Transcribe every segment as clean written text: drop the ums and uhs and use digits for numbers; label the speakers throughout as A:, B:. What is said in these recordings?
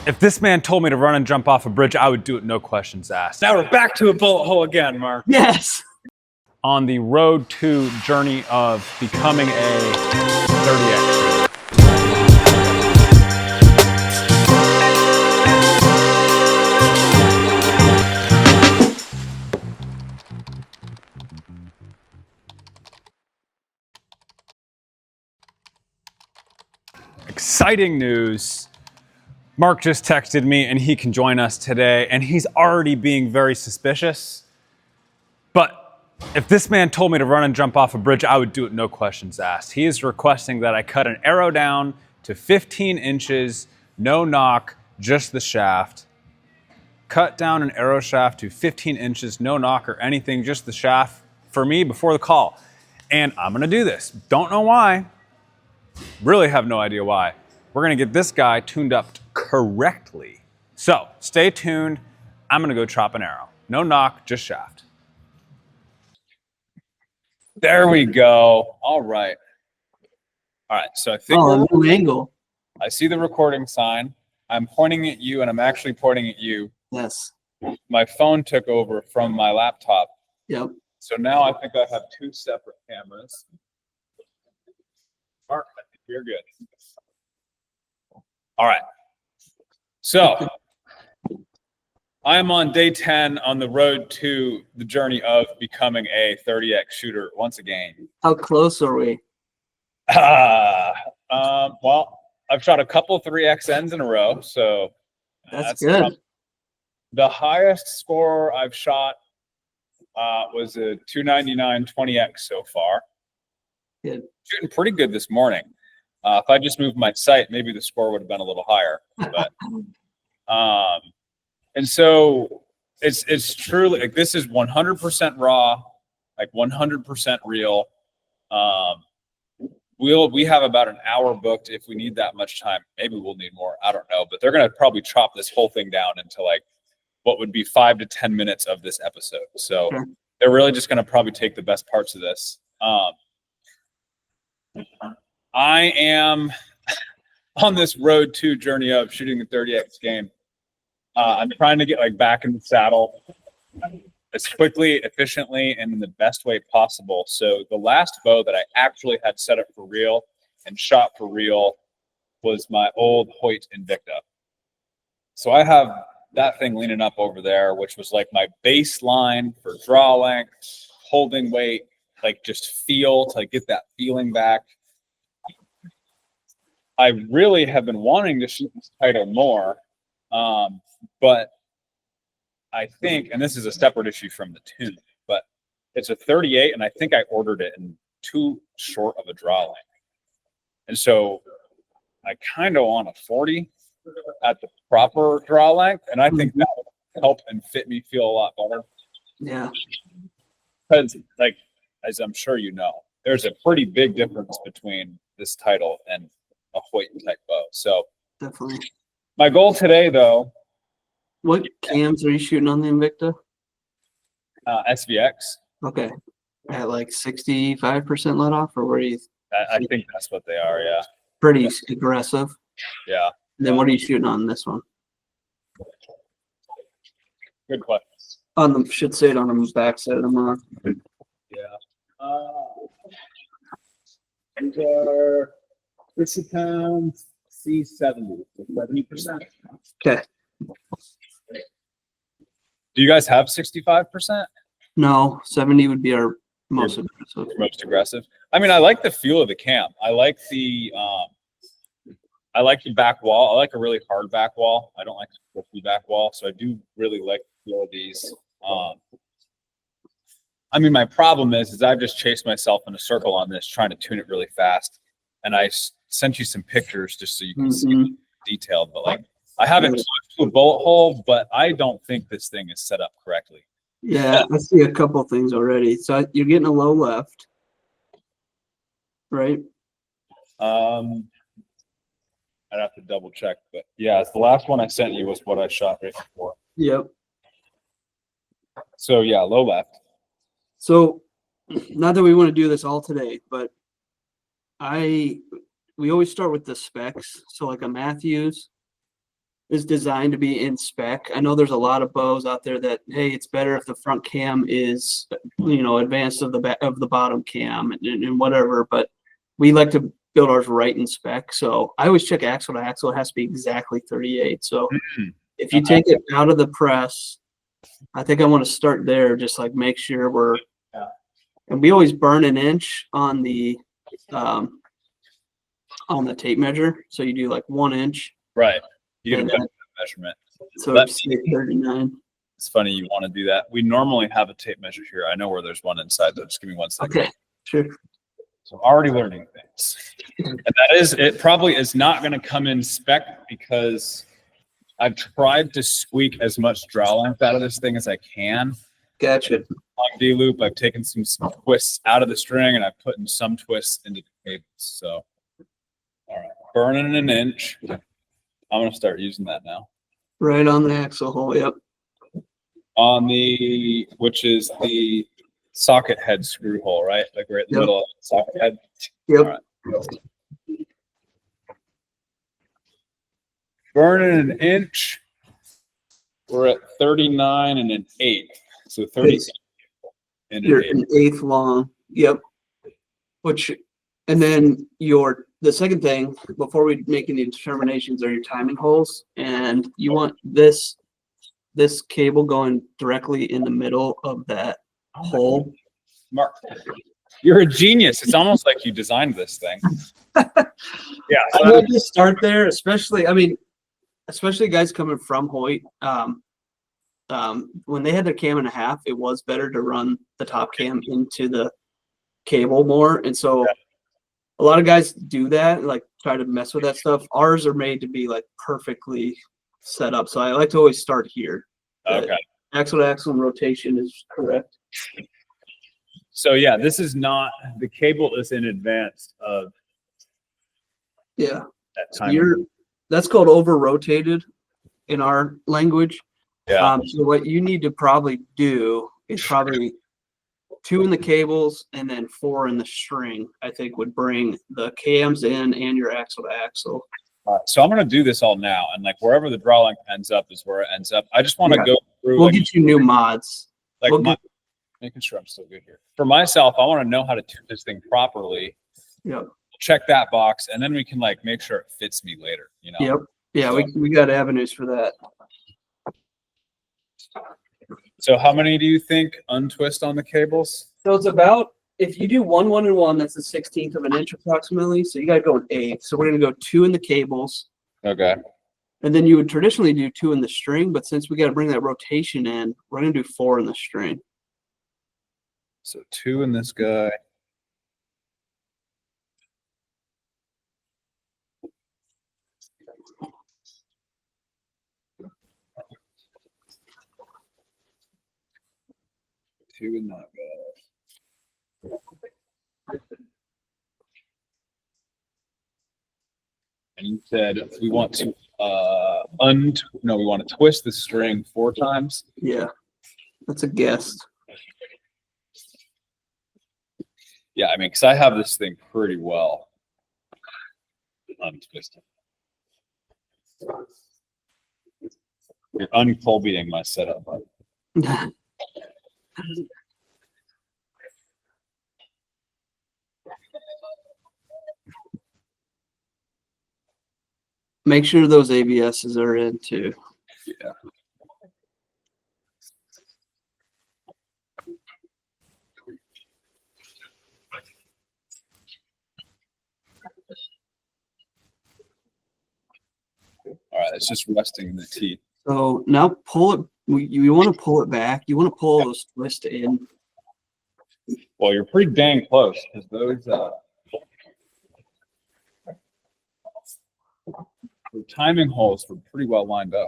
A: If this man told me to run and jump off a bridge, I would do it, no questions asked.
B: Now we're back to a bullet hole again, Mark.
C: Yes.
A: On the road to journey of becoming a 30X shooter. Exciting news. Mark just texted me and he can join us today, and he's already being very suspicious. But if this man told me to run and jump off a bridge, I would do it, no questions asked. He is requesting that I cut an arrow down to 15 inches, no knock, just the shaft. Cut down an arrow shaft to 15 inches, no knock or anything, just the shaft for me before the call. And I'm gonna do this. Don't know why. Really have no idea why. We're gonna get this guy tuned up correctly. So stay tuned. I'm gonna go chop an arrow. No knock, just shaft.
B: There we go. All right. All right. So I think
C: a new angle.
B: I see the recording sign. I'm pointing at you, and I'm actually pointing at you.
C: Yes.
B: My phone took over from my laptop.
C: Yep.
B: So now I think I have two separate cameras. Mark, I think you're good. All right. So I'm on day 10 on the road to the journey of becoming a 30X shooter once again.
C: How close are we?
B: Well, I've shot a couple 3XNs in a row, so
C: that's good.
B: The highest score I've shot was a 299 20X so far.
C: Good.
B: Shooting pretty good this morning. If I just moved my sight, maybe the score would have been a little higher. But and so it's truly like this is 100% raw, like 100% real. We have about an hour booked if we need that much time. Maybe we'll need more. I don't know, but they're gonna probably chop this whole thing down into like what would be 5 to 10 minutes of this episode. So they're really just gonna probably take the best parts of this. I am on this road to journey of shooting the 30X game. I'm trying to get like back in the saddle as quickly, efficiently, and in the best way possible. So the last bow that I actually had set up for real and shot for real was my old Hoyt Invicta. So I have that thing leaning up over there, which was like my baseline for draw length, holding weight, like just feel to get that feeling back. I really have been wanting to shoot this title more, but I think, and this is a separate issue from the tune, but it's a 38, and I think I ordered it in too short of a draw length. And so I kind of want a 40 at the proper draw length, and I think that will help and fit me feel a lot better.
C: Yeah.
B: Because, like, as I'm sure you know, there's a pretty big difference between this title and a Hoyt type bow. So
C: definitely.
B: My goal today, though.
C: What cams are you shooting on the Invicta?
B: SVX.
C: Okay. At like 65% let off, or where are you?
B: I think that's what they are. Yeah.
C: Pretty aggressive.
B: Yeah.
C: And then what are you shooting on this one?
B: Good question.
C: On the should say it on the back side of the mark.
B: Yeah. These are 60 pounds C70, 70%.
C: Okay.
B: Do you guys have 65%?
C: No, 70 would be our most aggressive.
B: Most aggressive. I mean, I like the feel of the cam. I like the back wall. I like a really hard back wall. I don't like a flippy back wall, so I do really like the feel of these. I mean, my problem is I've just chased myself in a circle on this, trying to tune it really fast. And I sent you some pictures just so you can see detailed. But like, I haven't switched to a bullet hole, but I don't think this thing is set up correctly.
C: Yeah, I see a couple things already. So you're getting a low left, right?
B: I'd have to double check, but yeah, it's the last one I sent you was what I shot right before.
C: Yep.
B: So yeah, low left.
C: So not that we want to do this all today, but we always start with the specs. So like a Mathews is designed to be in spec. I know there's a lot of bows out there that, hey, it's better if the front cam is, advanced of the bottom cam and whatever, but we like to build ours right in spec. So I always check axle to axle. It has to be exactly 38. So if you take it out of the press, I think I want to start there, just like make sure and we always burn an inch on the tape measure. So you do like 1 inch.
B: Right. You get a better measurement.
C: So it's 39.
B: It's funny you want to do that. We normally have a tape measure here. I know where there's one inside though. Just give me 1 second.
C: Okay, sure.
B: So I'm already learning things. And it probably is not going to come in spec because I've tried to squeak as much draw length out of this thing as I can.
C: Gotcha.
B: On D-loop, I've taken some twists out of the string and I've put in some twists into the cables. So, all right, burning an inch. I'm going to start using that now.
C: Right on the axle hole, yep.
B: Which is the socket head screw hole, right? Like right in the middle of the socket head.
C: Yep.
B: All right. Burning an inch. We're at 39 and an eighth. So 30 and
C: You're
B: an
C: an eighth long. Yep. And then the second thing before we make any determinations are your timing holes, and you want this cable going directly in the middle of that hole.
B: Mark, you're a genius. It's almost like you designed this thing. Yeah.
C: I would just start there, especially guys coming from Hoyt. When they had their cam and a half, it was better to run the top cam into the cable more. And so a lot of guys do that, like try to mess with that stuff. Ours are made to be like perfectly set up. So I like to always start here.
B: Okay.
C: Axle to axle and rotation is correct.
B: So yeah, this is not, the cable is in advance of
C: that
B: time.
C: That's called over rotated in our language.
B: Yeah.
C: So what you need to probably do is probably 2 in the cables and then 4 in the string, I think would bring the cams in and your axle to axle.
B: So I'm going to do this all now. And like wherever the draw length ends up is where it ends up. I just want to go through.
C: We'll get you new mods.
B: Making sure I'm still good here. For myself, I want to know how to tune this thing properly.
C: Yep.
B: Check that box. And then we can like make sure it fits me later,
C: Yep. Yeah, so, we got avenues for that.
B: So how many do you think untwist on the cables?
C: So it's about, if you do 1, 1, and 1, that's the 16th of an inch approximately. So you got to go an eighth. So we're going to go 2 in the cables.
B: Okay.
C: And then you would traditionally do 2 in the string, but since we got to bring that rotation in, we're going to do 4 in the string.
B: So 2 in this guy. Two in that guy. And you said we want to we want to twist the string 4 times.
C: Yeah, that's a guess.
B: Yeah, I mean, because I have this thing pretty well untwisted. You're uncolbying my setup.
C: Make sure those ABSs are in too.
B: Yeah. All right, it's just resting in the teeth.
C: So now pull it. You want to pull it back. You want to pull those twists in.
B: Well, you're pretty dang close because those the timing holes were pretty well lined up.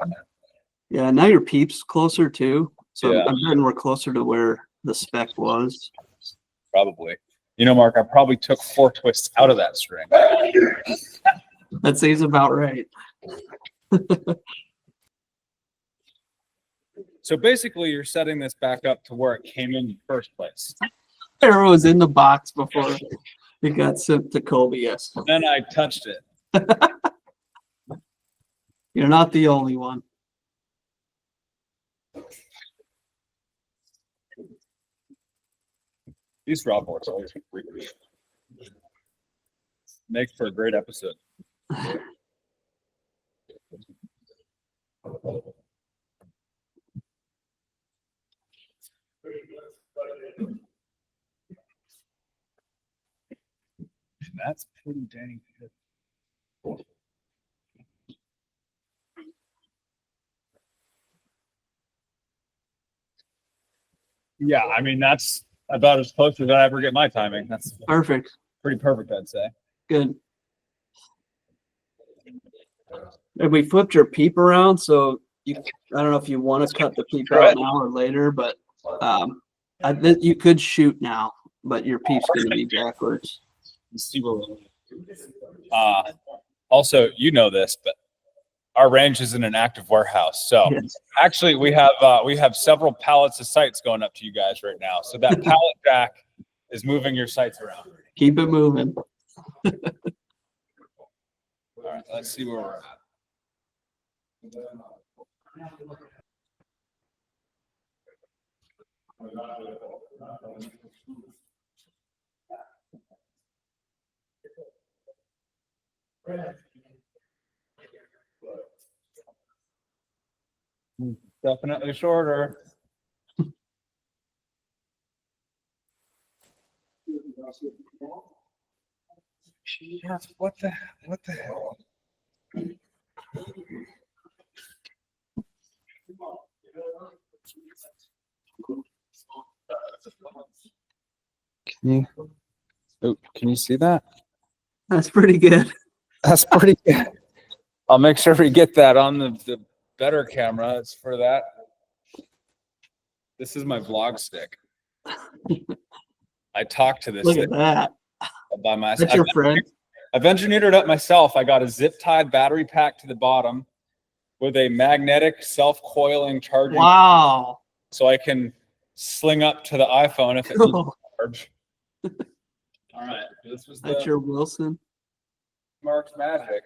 C: Yeah, now your peep's closer too. So
B: Yeah.
C: I'm betting we're closer to where the spec was.
B: Probably. You know, Mark, I probably took 4 twists out of that string.
C: That seems about right.
B: So basically, you're setting this back up to where it came in the first place.
C: Arrow was in the box before it got sent to Kolby. Yes.
B: Then I touched it.
C: You're not the only one.
B: These drop boards always make for a great episode. That's pretty dang good. Yeah, I mean, that's about as close as I ever get my timing. That's
C: Perfect.
B: pretty perfect, I'd say.
C: Good. And we flipped your peep around, so I don't know if you want to cut the peep out now or later, but you could shoot now, but your peep's going to be backwards.
B: Let's see where we're also, you know this, but our range is in an active warehouse. So actually we have several pallets of sights going up to you guys right now. So that pallet jack is moving your sights around.
C: Keep it moving.
B: All right, let's see where we're at. Definitely shorter. What the hell? Can you see that?
C: That's pretty good.
B: That's pretty good. I'll make sure we get that on the better camera. It's for that. This is my vlog stick. I talked to this
C: Look at that.
B: by myself.
C: That's your friend.
B: I've engineered it up myself. I got a zip tied battery pack to the bottom with a magnetic self-coiling charging.
C: Wow.
B: So I can sling up to the iPhone if it needs to charge. All right. This was
C: That's your Wilson.
B: Mark's magic.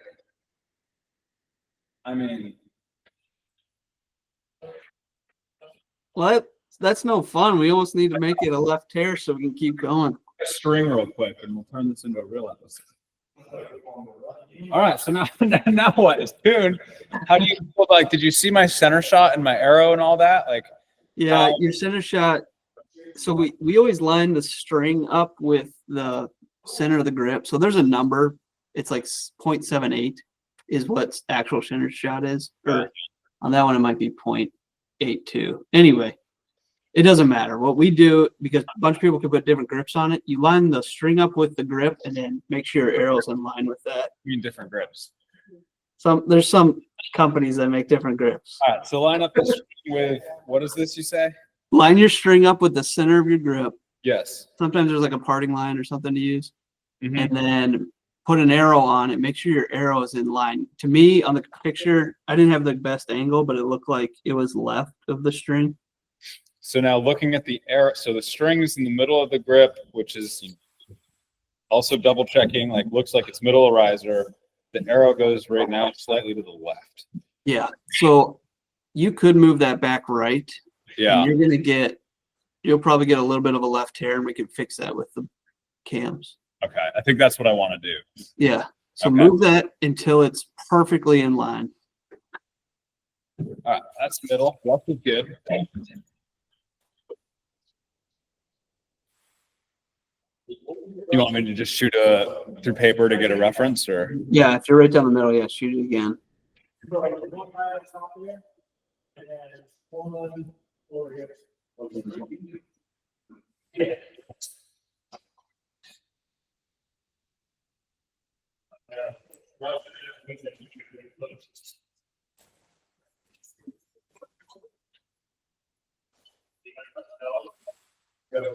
B: I mean,
C: Well, that's no fun. We almost need to make it a left tear so we can keep going.
B: string real quick and we'll turn this into a real episode. All right, so now what is tuned? How do you like? Did you see my center shot and my arrow and all that? Like,
C: Yeah, your center shot. So we always line the string up with the center of the grip. So there's a number. It's like 0.78 is what actual center shot is. Or on that one, it might be 0.82. Anyway, it doesn't matter. What we do, because a bunch of people can put different grips on it, you line the string up with the grip and then make sure your arrow's in line with that.
B: you mean different grips?
C: There's some companies that make different grips.
B: All right, so line up the string with, what is this you say?
C: Line your string up with the center of your grip.
B: Yes.
C: Sometimes there's like a parting line or something to use.
B: Mm-hmm.
C: And then put an arrow on it. Make sure your arrow is in line. To me, on the picture, I didn't have the best angle, but it looked like it was left of the string.
B: So now looking at the arrow, so the string is in the middle of the grip, which is also double checking, like looks like it's middle of riser. The arrow goes right now slightly to the left.
C: Yeah. So you could move that back right.
B: Yeah.
C: And you'll probably get a little bit of a left tear, and we can fix that with the cams.
B: Okay. I think that's what I want to do.
C: Yeah. So
B: Okay.
C: move that until it's perfectly in line.
B: All right. That's middle. Left is good. You want me to just shoot through paper to get a reference, or?
C: Yeah. If you're right down the middle, yeah, shoot it again.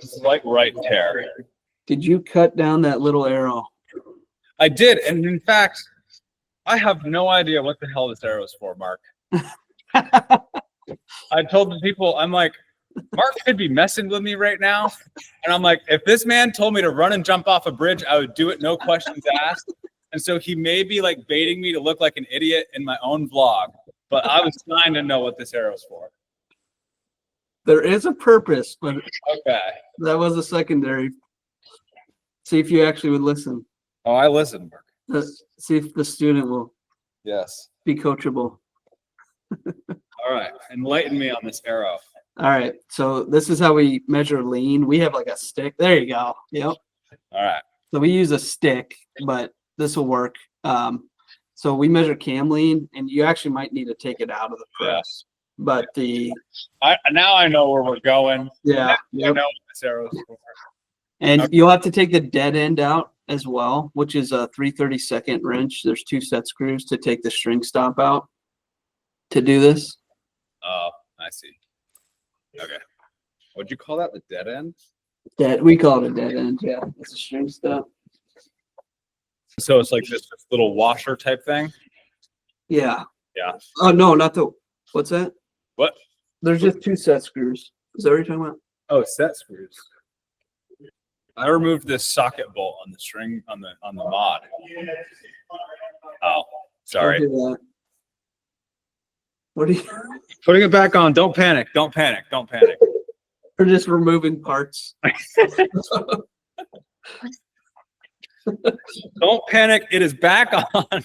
B: Slight right tear.
C: Did you cut down that little arrow?
B: I did, and in fact, I have no idea what the hell this arrow is for, Mark. I told the people, I'm like, Mark could be messing with me right now, and I'm like, if this man told me to run and jump off a bridge, I would do it, no questions asked. And so he may be like baiting me to look like an idiot in my own vlog, but I was trying to know what this arrow's for.
C: There is a purpose, but
B: Okay.
C: that was a secondary. See if you actually would listen.
B: Oh, I listened, Mark.
C: See if the student will
B: Yes.
C: be coachable.
B: All right. Enlighten me on this arrow.
C: All right. So this is how we measure lean. We have like a stick. There you go. Yep.
B: All right.
C: So we use a stick, but this will work. So we measure cam lean, and you actually might need to take it out of the press. But
B: Now I know where we're going.
C: yeah,
B: I
C: yep.
B: know what this arrow's for.
C: And you'll have to take the dead end out as well, which is a 3/32 wrench. There's 2 set screws to take the string stop out to do this.
B: Oh, I see. Okay. What'd you call that? The dead end?
C: We call it a dead end. Yeah, it's a string stop.
B: So it's like this little washer type thing?
C: Yeah.
B: Yeah.
C: Oh no, not the. What's that?
B: What?
C: There's just 2 set screws. Is that what you're talking about?
B: Oh, set screws. I removed this socket bolt on the string on the mod. Oh, sorry.
C: Don't do that. What are you?
B: Putting it back on. Don't panic. Don't panic. Don't panic.
C: We're just removing parts.
B: Don't panic. It is back on.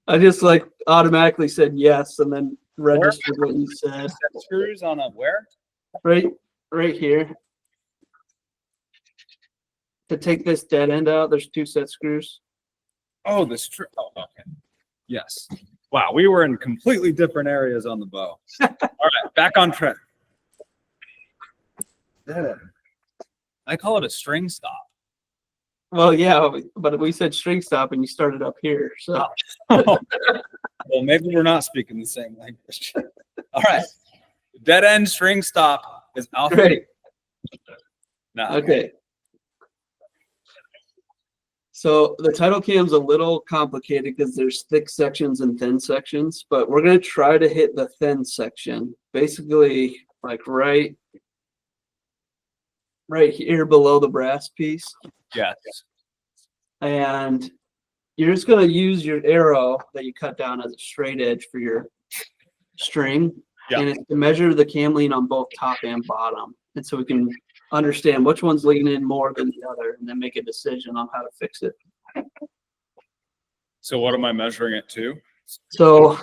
C: I just like automatically said yes and then registered what you said.
B: Set screws on a where?
C: Right here. To take this dead end out, there's 2 set screws.
B: Oh, the strip. Oh, okay. Yes. Wow, we were in completely different areas on the bow. All right, back on track. I call it a string stop.
C: Well, yeah, but we said string stop and you started up here. So
B: Well, maybe we're not speaking the same language. All right. Dead end string stop is alpha.
C: great.
B: No.
C: Okay. So the title cam's a little complicated because there's thick sections and thin sections, but we're going to try to hit the thin section. Basically, like right here below the brass piece.
B: Yes.
C: And you're just going to use your arrow that you cut down as a straight edge for your string.
B: Yeah.
C: And it's to measure the cam lean on both top and bottom. And so we can understand which one's leaning more than the other and then make a decision on how to fix it.
B: So what am I measuring it to?
C: So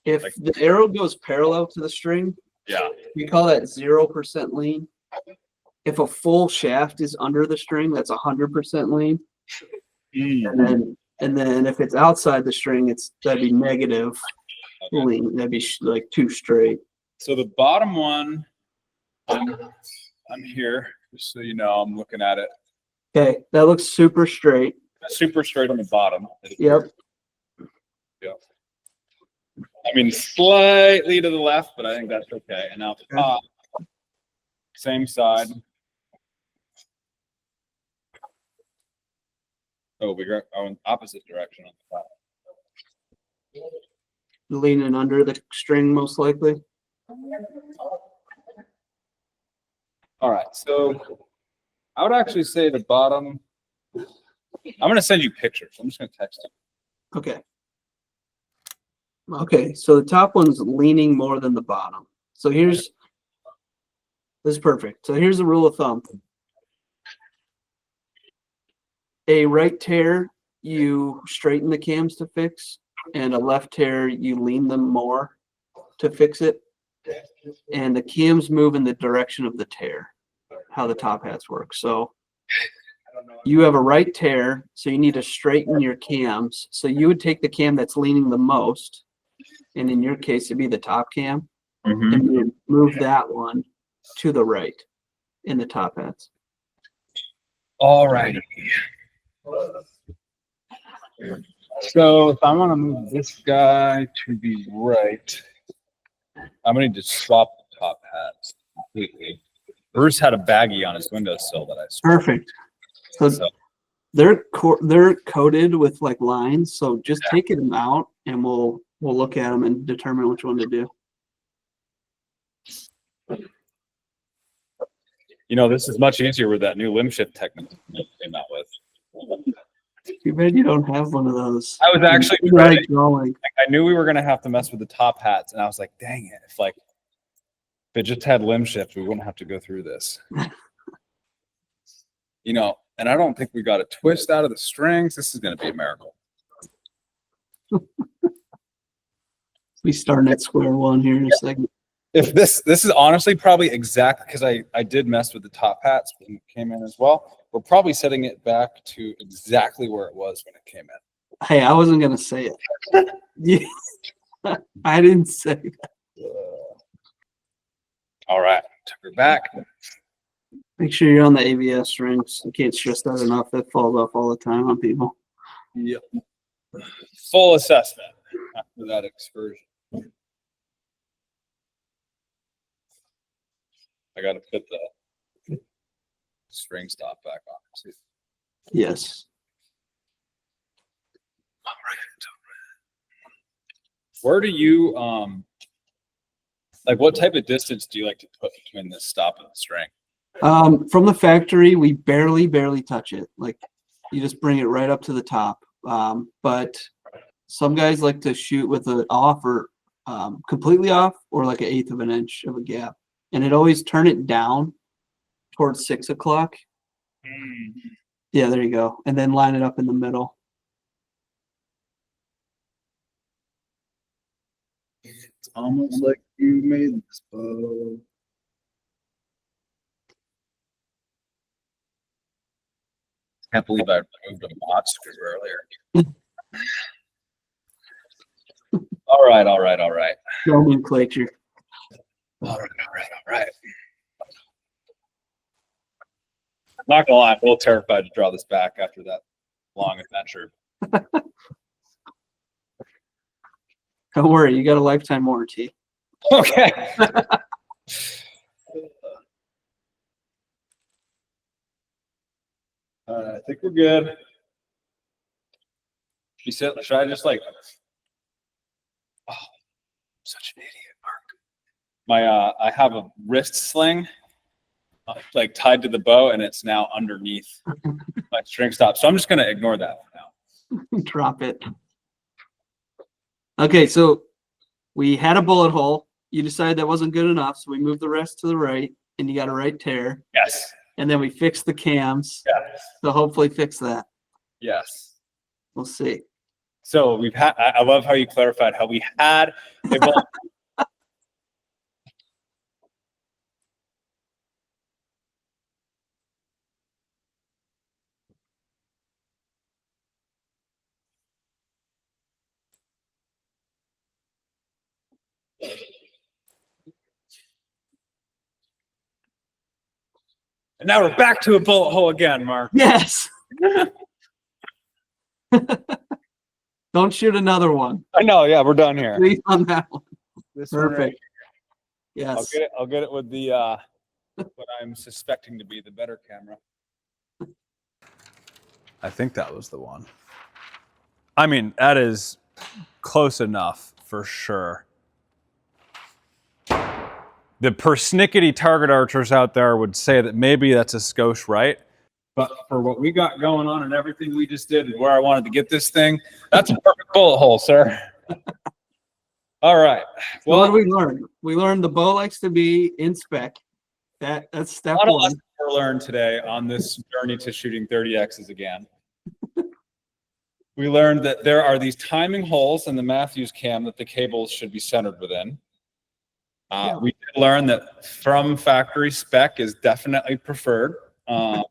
C: if
B: Like-
C: the arrow goes parallel to the string,
B: Yeah.
C: we call that 0% lean. If a full shaft is under the string, that's 100% lean. And then if it's outside the string, that'd be negative
B: Okay.
C: lean. That'd be like 2 straight.
B: So the bottom one, I'm here, just so you know, I'm looking at it.
C: Okay, that looks super straight.
B: Super straight on the bottom.
C: Yep.
B: Yep. I mean, slightly to the left, but I think that's okay. And now the top, same side. Oh, we got in opposite direction on the top.
C: Leaning under the string most likely.
B: All right, so I would actually say the bottom. I'm going to send you pictures. I'm just going to text you.
C: Okay. Okay, so the top one's leaning more than the bottom. So this is perfect. So here's the rule of thumb. A right tear, you straighten the cams to fix, and a left tear, you lean them more to fix it. And the cams move in the direction of the tear, how the top hats work. So you have a right tear, so you need to straighten your cams. So you would take the cam that's leaning the most, and in your case, it'd be the top cam, and you move that one to the right in the top hats.
B: All righty. So if I want to move this guy to the right, I'm going to need to swap the top hats completely. Bruce had a baggie on his windowsill that I swapped.
C: Perfect. So they're coated with like lines. So just take them out, and we'll look at them and determine which one to do.
B: You know, this is much easier with that new limb shift technique they came out with.
C: Too bad you don't have one of those.
B: I was actually
C: Right drawing.
B: I knew we were gonna have to mess with the top hats, and I was like, dang it! If it just had limb shift, we wouldn't have to go through this. You know, and I don't think we got a twist out of the strings. This is gonna be a miracle.
C: We starting at square one here in a second.
B: If this is honestly probably exact because I did mess with the top hats when it came in as well. We're probably setting it back to exactly where it was when it came in.
C: Hey, I wasn't gonna say it. Yeah. I didn't say that.
B: All right, took her back.
C: Make sure you're on the ABS strings. I can't stress that enough. That falls off all the time on people.
B: Yep. Full assessment after that excursion. I got to put the string stop back on. See?
C: Yes.
B: All right. Where do you like what type of distance do you like to put between the stop and the string?
C: From the factory, we barely touch it. Like you just bring it right up to the top. But some guys like to shoot with it off or completely off or like 1/8 of an inch of a gap. And it always turn it down towards 6 o'clock. Yeah, there you go. And then line it up in the middle.
B: It's almost like you made this bow. Can't believe I removed a mod screw earlier. All right.
C: Nomenclature.
B: All right. Not gonna lie, I'm a little terrified to draw this back after that long adventure.
C: Don't worry, you got a lifetime warranty.
B: Okay. I think we're good. She said, should I just like, oh, such an idiot, Mark. I have a wrist sling like tied to the bow and it's now underneath my string stop. So I'm just going to ignore that for now.
C: Drop it. Okay, so we had a bullet hole. You decided that wasn't good enough, so we moved the rest to the right, and you got a right tear.
B: Yes.
C: And then we fixed the cams.
B: Yes.
C: So hopefully fix that.
B: Yes.
C: We'll see.
B: So we've had, I love how you clarified how we had a bullet. And now we're back to a bullet hole again, Mark.
C: Yes. Don't shoot another one.
B: I know. Yeah, we're done here.
C: Please on that one.
B: This one right
C: Perfect.
B: here.
C: Yes.
B: I'll get it with the what I'm suspecting to be the better camera.
A: I think that was the one. I mean, that is close enough for sure. The persnickety target archers out there would say that maybe that's a skosh right. But for what we got going on and everything we just did and where I wanted to get this thing, that's a perfect bullet hole, sir. All right.
C: Well, what did we learn? We learned the bow likes to be in spec. That's step
B: A lot of
C: one.
B: lessons were learned today on this journey to shooting 30Xs again. We learned that there are these timing holes in the Mathews cam that the cables should be centered within. We did learn that from factory spec is definitely preferred. What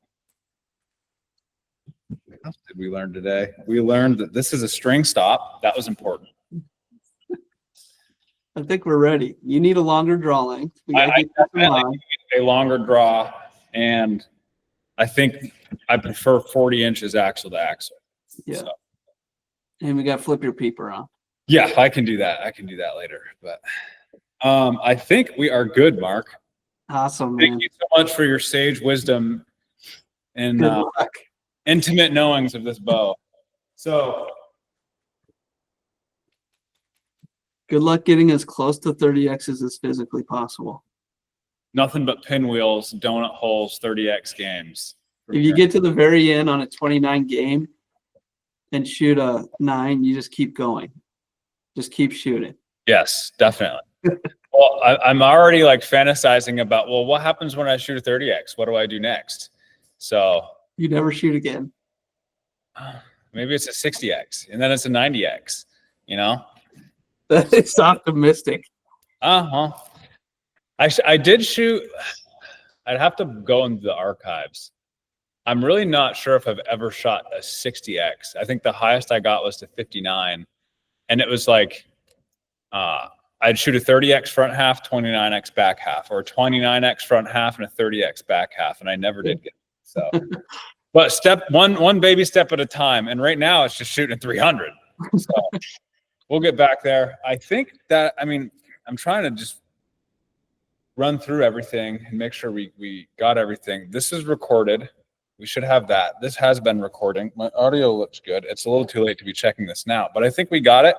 B: else did we learn today? We learned that this is a string stop. That was important.
C: I think we're ready. You need a longer draw length.
B: I definitely need a longer draw, and I think I prefer 40 inches axle to axle.
C: Yeah.
B: So.
C: And we got to flip your peeper on.
B: Yeah, I can do that. I can do that later. But I think we are good, Mark.
C: Awesome, man.
B: Thank you so much for your sage wisdom and
C: Good luck.
B: intimate knowings of this bow. So
C: good luck getting as close to 30Xs as physically possible.
B: nothing but pinwheels, donut holes, 30X games.
C: If you get to the very end on a 29 game, and shoot a 9, you just keep going. Just keep shooting.
B: Yes, definitely. Well, I'm already like fantasizing about, well, what happens when I shoot a 30X? What do I do next? So
C: You never shoot again.
B: maybe it's a 60X and then it's a 90X, you know?
C: That is optimistic.
B: Uh-huh. I did shoot, I'd have to go into the archives. I'm really not sure if I've ever shot a 60X. I think the highest I got was to 59. And it was like, I'd shoot a 30X front half, 29X back half, or 29X front half and a 30X back half. And I never did get it. So, but one baby step at a time. And right now it's just shooting at 300. So we'll get back there. I think that, I mean, I'm trying to just run through everything and make sure we got everything. This is recorded. We should have that. This has been recording. My audio looks good. It's a little too late to be checking this now, but I think we got it.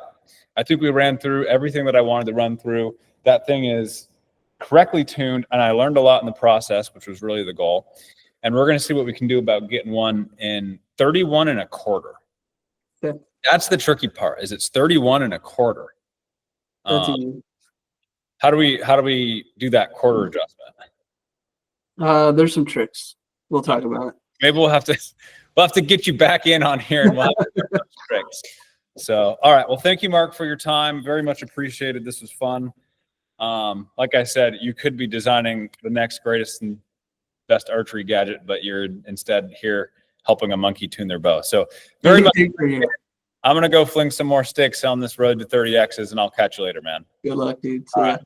B: I think we ran through everything that I wanted to run through. That thing is correctly tuned, and I learned a lot in the process, which was really the goal. And we're going to see what we can do about getting one in 31 1/4.
C: Yeah.
B: That's the tricky part, is it's 31 1/4.
C: That's easy.
B: How do we do that quarter adjustment?
C: There's some tricks. We'll talk about it.
B: Maybe we'll have to get you back in on here and we'll have to do those tricks. So, all right. Well, thank you, Mark, for your time. Very much appreciated. This was fun. Like I said, you could be designing the next greatest and best archery gadget, but you're instead here helping a monkey tune their bow. So very much. I'm going to go fling some more sticks on this road to 30Xs and I'll catch you later, man.
C: Good luck, dude. See
B: All
C: ya.
B: right.